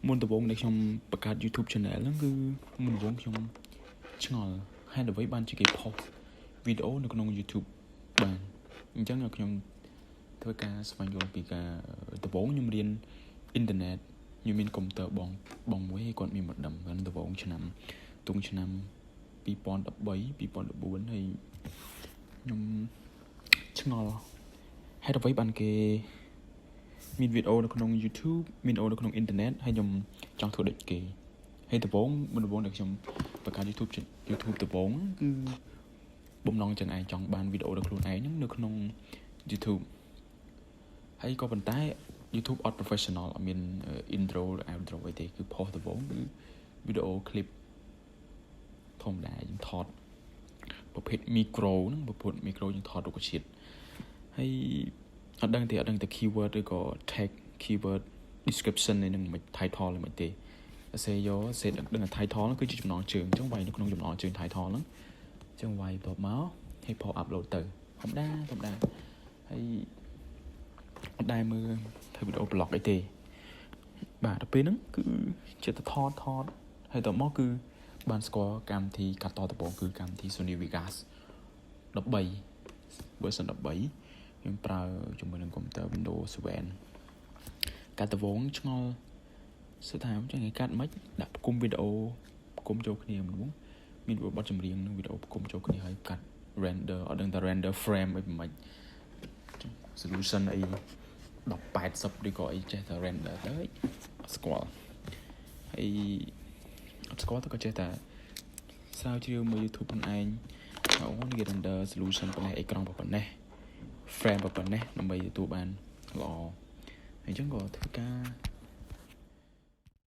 មុនដំបូងដែលខ្ញុំបង្កើត YouTube channel ហ្នឹងគឺមុនដំបូងខ្ញុំឆ្ងល់ហេតុអ្វីបានជាគេ post វីដេអូនៅក្នុង YouTube បានអញ្ចឹងខ្ញុំធ្វើការស្វែងយល់ពីការដំបូងខ្ញុំរៀនអ៊ីនធឺណិតខ្ញុំមានកុំព្យូទ័របងមួយហើយគាត់មាន modem ហ្នឹងដំបូងឆ្នាំ2013 2014ហើយខ្ញុំឆ្ងល់ហេតុអ្វីបានគេមានវីដេអូនៅក្នុង YouTube មានវីដេអូនៅក្នុងអ៊ីនធឺណិតហើយខ្ញុំចង់ធ្វើដូចគេហើយដំបូងដែលខ្ញុំបង្កើត YouTube ដំបូងគឺបំណងចឹងឯងចង់បានវីដេអូដល់ខ្លួនឯងហ្នឹងនៅក្នុង YouTube ហើយក៏ប៉ុន្តែ YouTube អត់ professional អត់មាន intro outro អីទេគឺ post ដំបូងគឺវីដេអូ clip ធម្មតាខ្ញុំថតប្រភេទ micro ហ្នឹងប្រភេទ micro យើងថតរូបជាតិហើយអត់ដឹងទេ keyword ឬក៏ tag keyword description នេះនឹងមិន title ហ្នឹងមិនទេសេដឹងថា title ហ្នឹងគឺជាចំណងជើងអញ្ចឹងវាយនៅក្នុងចំណងជើង title ហ្នឹងអញ្ចឹងវាយបបមកហើយ post upload ទៅធម្មតាហើយអត់ដែរមើលធ្វើវីដេអូ blog អីទេបាទដល់ពេលហ្នឹងគឺជាទៅថតហើយតមកគឺបានស្គាល់កម្មវិធីកាត់តដំបូងគឺកម្មវិធី Sony Vegas 13 version 13ខ្ញុំប្រើជាមួយនឹងកុំព្យូទ័រ Windows 7កាត់ដំបូងឆ្ងល់សិថាចឹងគេកាត់មិនដាក់ផ្គុំវីដេអូផ្គុំចូលគ្នាហ្នឹងមានបទចម្រៀងនិងវីដេអូផ្គុំចូលគ្នាហើយកាត់ render អត់ដឹងថា render frame អីមិន solution អី1080ឬក៏អីចេះតែ render ទៅអត់ស្គាល់ហើយអត់ស្គាល់ទៅក៏ចេះតែស្រាវជ្រាវមើល YouTube ខ្លួនឯងអូនេះ render solution ប៉ុណ្ណេះអេក្រង់ប៉ុណ្ណេះ frame ប៉ុណ្ណេះដើម្បីទទួលបានល្អហើយអញ្ចឹងក៏ធ្វើការ